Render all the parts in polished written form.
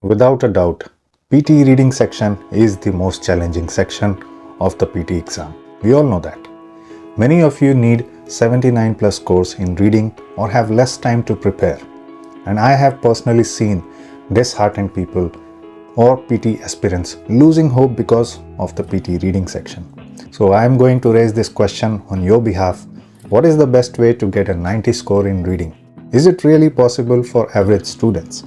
Without a doubt, PT reading section is the most challenging section of the PT exam. We all know that. Many of you need 79 plus scores in reading or have less time to prepare. And I have personally seen disheartened people or PT aspirants losing hope because of the PT reading section. So I am going to raise this question on your behalf. What is the best way to get a 90 score in reading? Is it really possible for average students?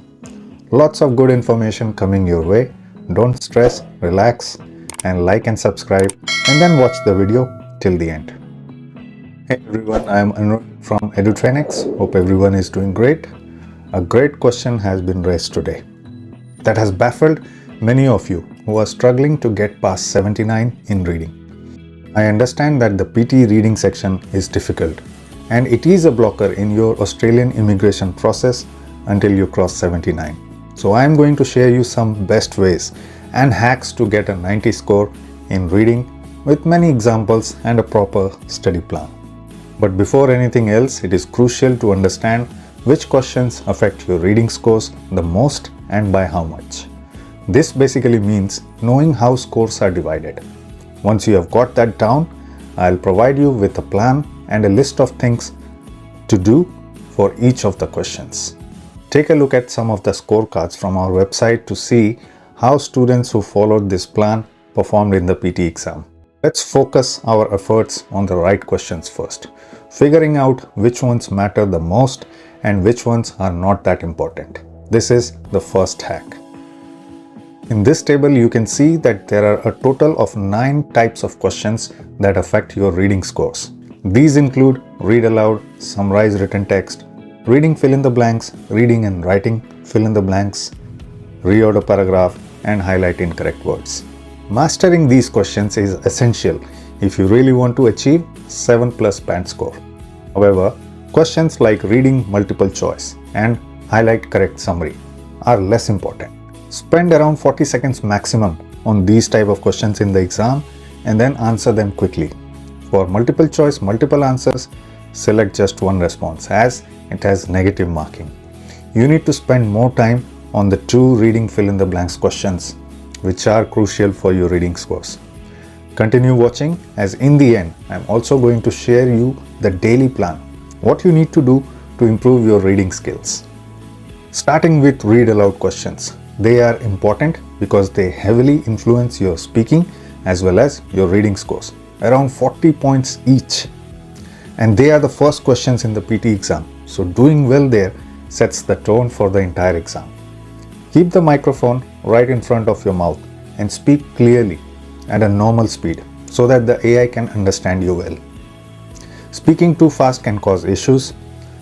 Lots of good information coming your way. Don't stress, relax, and like and subscribe, and then watch the video till the end. Hey everyone, I am Anurag from EduTrainX. Hope everyone is doing great. A great question has been raised today that has baffled many of you who are struggling to get past 79 in reading. I understand that the PT reading section is difficult and it is a blocker in your Australian immigration process until you cross 79. So I am going to share you some best ways and hacks to get a 90 score in reading with many examples and a proper study plan. But before anything else, it is crucial to understand which questions affect your reading scores the most and by how much. This basically means knowing how scores are divided. Once you have got that down, I'll provide you with a plan and a list of things to do for each of the questions. Take a look at some of the scorecards from our website to see how students who followed this plan performed in the PT exam. Let's focus our efforts on the right questions first, figuring out which ones matter the most and which ones are not that important. This is the first hack. In this table, you can see that there are a total of 9 types of questions that affect your reading scores. These include read aloud, summarize written text, reading fill in the blanks, reading and writing fill in the blanks, reorder paragraph, and highlight incorrect words. Mastering these questions is essential if you really want to achieve 7+ band score. However, questions like reading multiple choice and highlight correct summary are less important. Spend around 40 seconds maximum on these type of questions in the exam and then answer them quickly. For multiple choice, multiple answers, select just one response as it has negative marking. You need to spend more time on the 2 reading fill in the blanks questions, which are crucial for your reading scores. Continue watching, as in the end, I am also going to share you the daily plan, what you need to do to improve your reading skills. Starting with read aloud questions. They are important because they heavily influence your speaking as well as your reading scores, around 40 points each. And they are the first questions in the PT exam, so doing well there sets the tone for the entire exam. Keep the microphone right in front of your mouth and speak clearly at a normal speed so that the AI can understand you well. Speaking too fast can cause issues.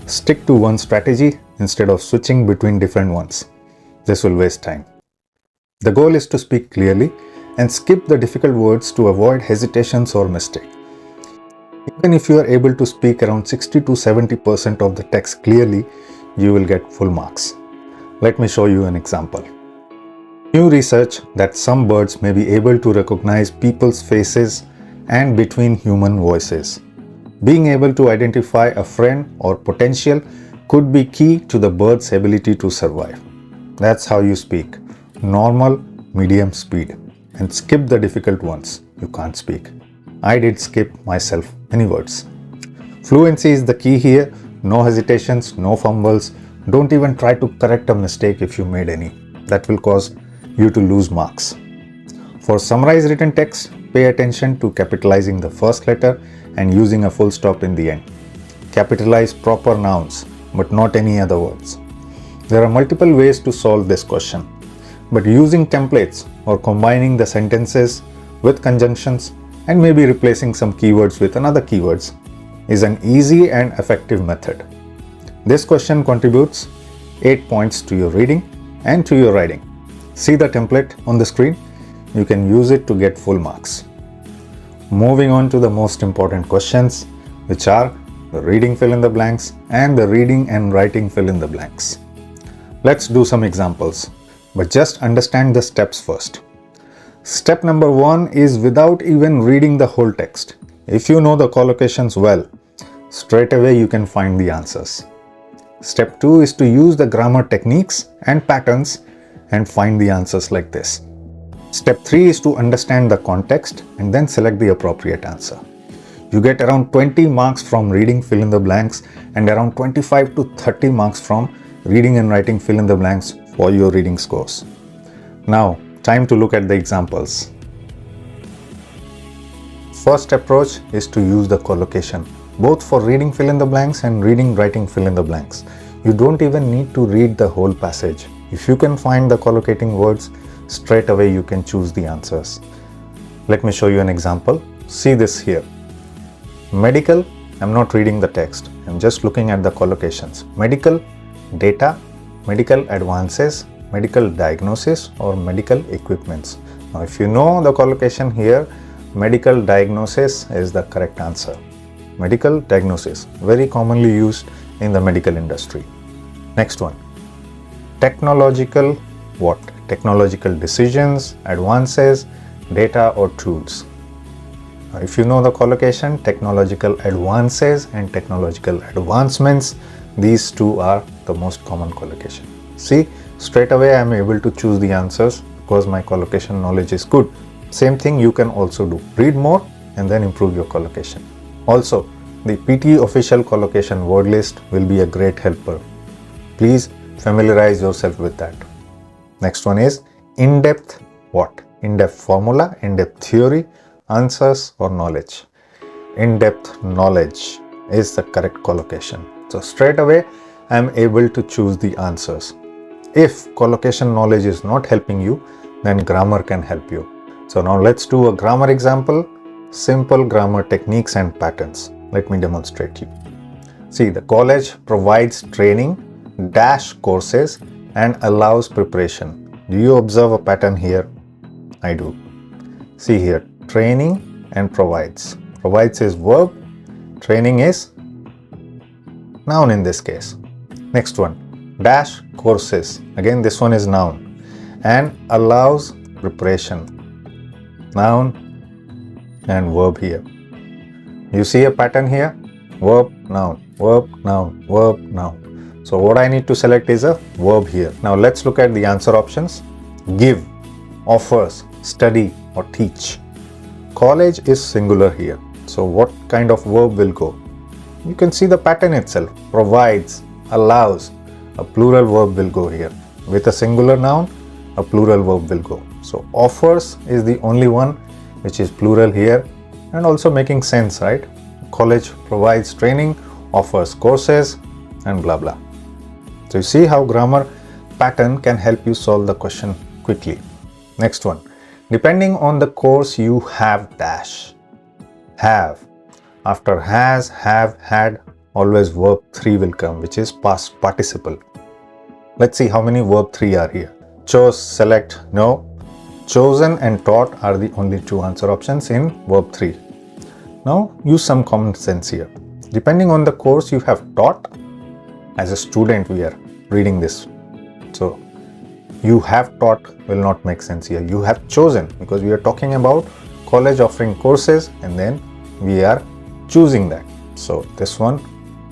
Stick to one strategy instead of switching between different ones. This will waste time. The goal is to speak clearly and skip the difficult words to avoid hesitations or mistakes. Even if you are able to speak around 60 to 70% of the text clearly, you will get full marks. Let me show you an example. New research that some birds may be able to recognize people's faces and between human voices. Being able to identify a friend or potential could be key to the bird's ability to survive. That's how you speak. Normal, medium speed. And skip the difficult ones you can't speak. I did skip myself many words. Fluency is the key here. No hesitations, no fumbles. Don't even try to correct a mistake if you made any. That will cause you to lose marks. For summarized written text, pay attention to capitalizing the first letter and using a full stop in the end. Capitalize proper nouns, but not any other words. There are multiple ways to solve this question, but using templates or combining the sentences with conjunctions and maybe replacing some keywords with another keywords is an easy and effective method. This question contributes 8 points to your reading and to your writing. See the template on the screen? You can use it to get full marks. Moving on to the most important questions, which are the reading fill in the blanks and the reading and writing fill in the blanks. Let's do some examples, but just understand the steps first. Step number 1 is without even reading the whole text. If you know the collocations well, straight away you can find the answers. Step 2 is to use the grammar techniques and patterns and find the answers like this. Step 3 is to understand the context and then select the appropriate answer. You get around 20 marks from reading fill in the blanks and around 25 to 30 marks from reading and writing fill in the blanks for your reading scores. Now, time to look at the examples. First approach is to use the collocation, both for reading fill in the blanks and reading writing fill in the blanks. You don't even need to read the whole passage. If you can find the collocating words, straight away you can choose the answers. Let me show you an example. See this here. Medical, I'm not reading the text. I'm just looking at the collocations. Medical data, medical advances, medical diagnosis, or medical equipments. Now, if you know the collocation here, medical diagnosis is the correct answer. Medical diagnosis, very commonly used in the medical industry. Next one. Technological what? Technological decisions, advances, data or tools. Now, if you know the collocation, technological advances and technological advancements, these two are the most common collocation. See, straight away I am able to choose the answers because my collocation knowledge is good. Same thing you can also do. Read more and then improve your collocation. Also, the PT official collocation word list will be a great helper. Please familiarize yourself with that. Next one is in-depth what? In-depth formula, in-depth theory, answers or knowledge. In-depth knowledge is the correct collocation. So straight away I am able to choose the answers. If collocation knowledge is not helping you, then grammar can help you. So now let's do a grammar example. Simple grammar techniques and patterns. Let me demonstrate you. See, the college provides training, dash courses and allows preparation. Do you observe a pattern here? I do. See here, training and provides. Provides is verb, training is noun in this case. Next one, dash courses. Again, this one is noun and allows preparation. Noun and verb here. You see a pattern here? Verb, noun, verb, noun, verb, noun. So what I need to select is a verb here. Now let's look at the answer options. Give, offers, study or teach. College is singular here. So what kind of verb will go? You can see the pattern itself. Provides, allows, a plural verb will go here. With a singular noun, a plural verb will go. So offers is the only one which is plural here and also making sense, right? College provides training, offers courses and blah blah. So you see how grammar pattern can help you solve the question quickly. Next one. Depending on the course you have dash. Have. After has, have, had, always verb 3 will come, which is past participle. Let's see how many verb 3 are here. Chose, select, no. Chosen and taught are the only two answer options in verb 3. Now use some common sense here. Depending on the course you have taught, as a student we are reading this. So you have taught will not make sense here. You have chosen because we are talking about college offering courses and then we are choosing that. So this one,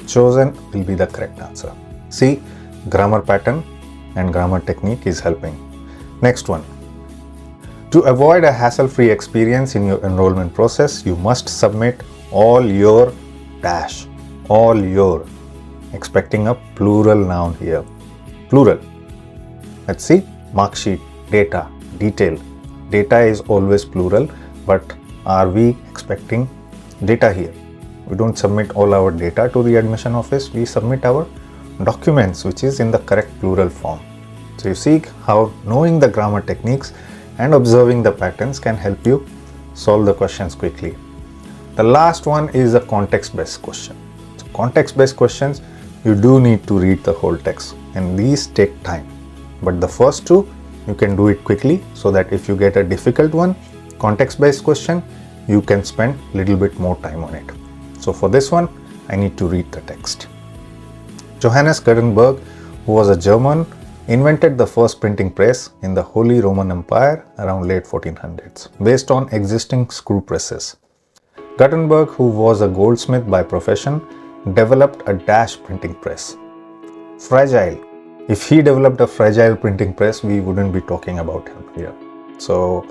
chosen, will be the correct answer. See, grammar pattern and grammar technique is helping. Next one. To avoid a hassle-free experience in your enrollment process, you must submit all your dash, all your, expecting a plural noun here. Plural. Let's see, mark sheet, data, detail. Data is always plural, but are we expecting data here? We don't submit all our data to the admission office, we submit our documents, which is in the correct plural form. So you see how knowing the grammar techniques and observing the patterns can help you solve the questions quickly. The last one is a context-based question. So context-based questions, you do need to read the whole text and these take time. But the first two, you can do it quickly so that if you get a difficult one, context-based question, you can spend a little bit more time on it. So for this one, I need to read the text. Johannes Gutenberg, who was a German, invented the first printing press in the Holy Roman Empire around late 1400s based on existing screw presses. Gutenberg, who was a goldsmith by profession, developed a dash printing press. Fragile, If he developed a fragile printing press, we wouldn't be talking about him here. So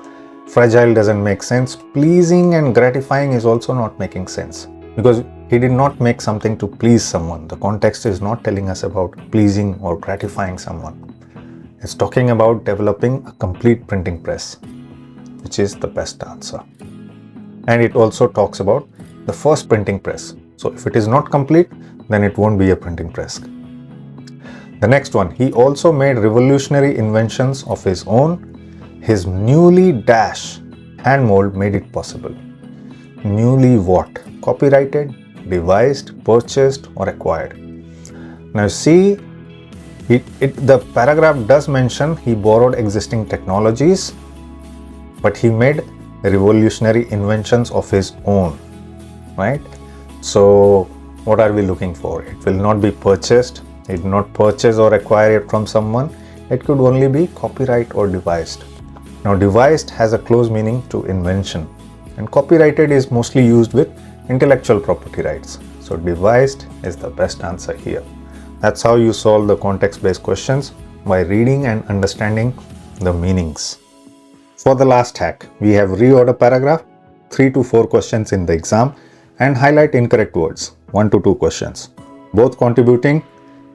fragile doesn't make sense. Pleasing and gratifying is also not making sense, because he did not make something to please someone. The context is not telling us about pleasing or gratifying someone. It's talking about developing a complete printing press, which is the best answer. And it also talks about the first printing press. So if it is not complete, then it won't be a printing press. The next one, he also made revolutionary inventions of his own. His newly dash hand mold made it possible. Newly what? Copyrighted, devised, purchased or acquired. Now see, the paragraph does mention he borrowed existing technologies, but he made revolutionary inventions of his own, right? So what are we looking for? It will not be purchased. It did not purchase or acquire it from someone. It could only be copyright or devised. Now devised has a close meaning to invention, and copyrighted is mostly used with intellectual property rights. So devised is the best answer here. That's how you solve the context-based questions, by reading and understanding the meanings. For the last hack, we have reorder paragraph, 3 to 4 questions in the exam, and highlight incorrect words, 1 to 2 questions, both contributing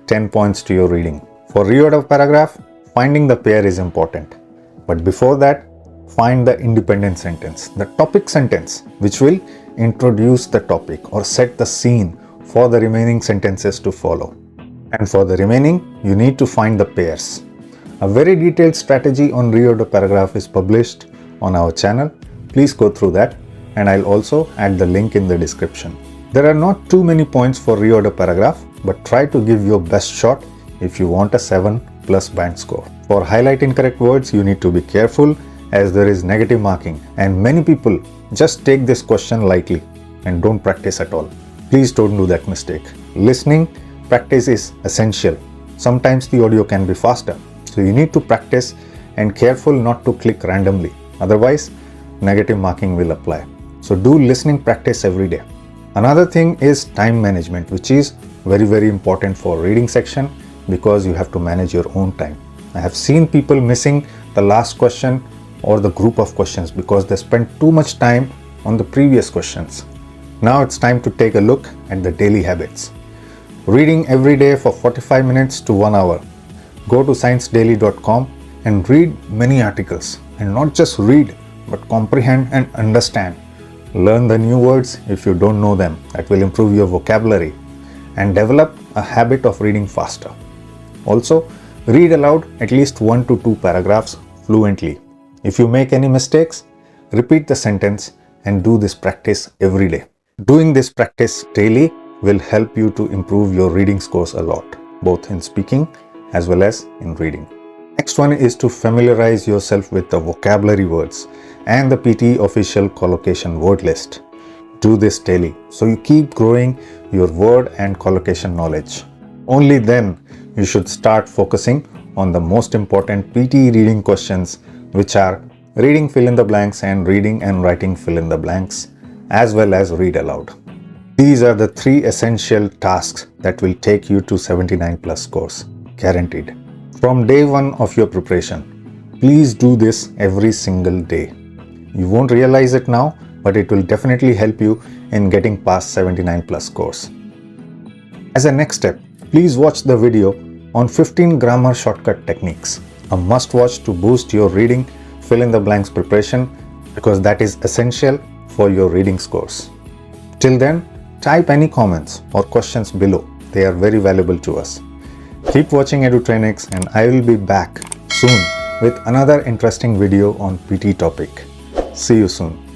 10 points to your reading. For reorder paragraph, finding the pair is important. But before that, find the independent sentence, the topic sentence, which will introduce the topic or set the scene for the remaining sentences to follow. And for the remaining, you need to find the pairs. A very detailed strategy on reorder paragraph is published on our channel. Please go through that, and I'll also add the link in the description. There are not too many points for reorder paragraph, but try to give your best shot if you want a 7+ band score. For highlight incorrect words, you need to be careful, as there is negative marking, and many people just take this question lightly and don't practice at all. Please don't do that mistake. Listening practice is essential. Sometimes the audio can be faster, so you need to practice and careful not to click randomly. Otherwise, negative marking will apply. So do listening practice every day. Another thing is time management, which is very important for reading section, because you have to manage your own time. I have seen people missing the last question or the group of questions because they spent too much time on the previous questions. Now it's time to take a look at the daily habits. Reading every day for 45 minutes to 1 hour. Go to sciencedaily.com and read many articles, and not just read, but comprehend and understand. Learn the new words if you don't know them. That will improve your vocabulary, and develop a habit of reading faster. Also, read aloud at least 1 to 2 paragraphs fluently. If you make any mistakes, repeat the sentence and do this practice every day. Doing this practice daily will help you to improve your reading scores a lot, both in speaking as well as in reading. Next one is to familiarize yourself with the vocabulary words and the PT official collocation word list. Do this daily so you keep growing your word and collocation knowledge. Only then you should start focusing on the most important PT reading questions, which are reading fill in the blanks and reading and writing fill in the blanks, as well as read aloud. These are the 3 essential tasks that will take you to 79+ scores, guaranteed. From day 1 of your preparation, please do this every single day. You won't realize it now, but it will definitely help you in getting past 79+ scores. As a next step, please watch the video on 15 grammar shortcut techniques, a must watch to boost your reading fill in the blanks preparation, because that is essential for your reading scores. Till then, type any comments or questions below. They are very valuable to us. Keep watching EduTrainX, and I will be back soon with another interesting video on PT topic. See you soon.